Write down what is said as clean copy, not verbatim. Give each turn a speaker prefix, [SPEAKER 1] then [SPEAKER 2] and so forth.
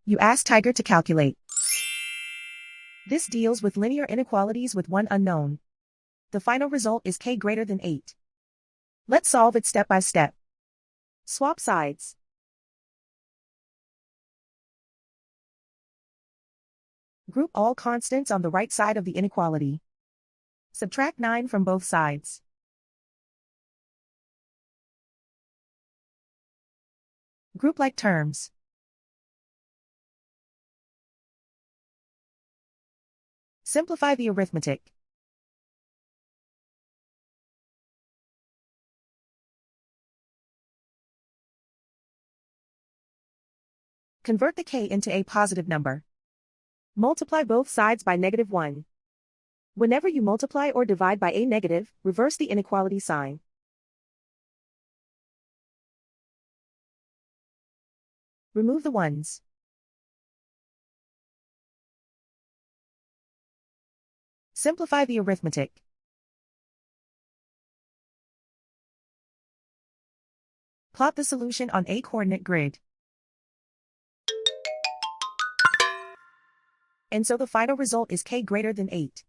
[SPEAKER 1] You ask Tiger to calculate. This deals with linear inequalities with one unknown. The final result is k greater than 8. Let's solve it step by step. Swap sides. Group all constants on the right side of the inequality. Subtract 9 from both sides. Group like terms. Simplify the arithmetic. Convert the k into a positive number. Multiply both sides by -1. Whenever you multiply or divide by a negative, reverse the inequality sign. Remove the ones. Simplify the arithmetic. Plot the solution on a coordinate grid. And so the final result is k greater than 8.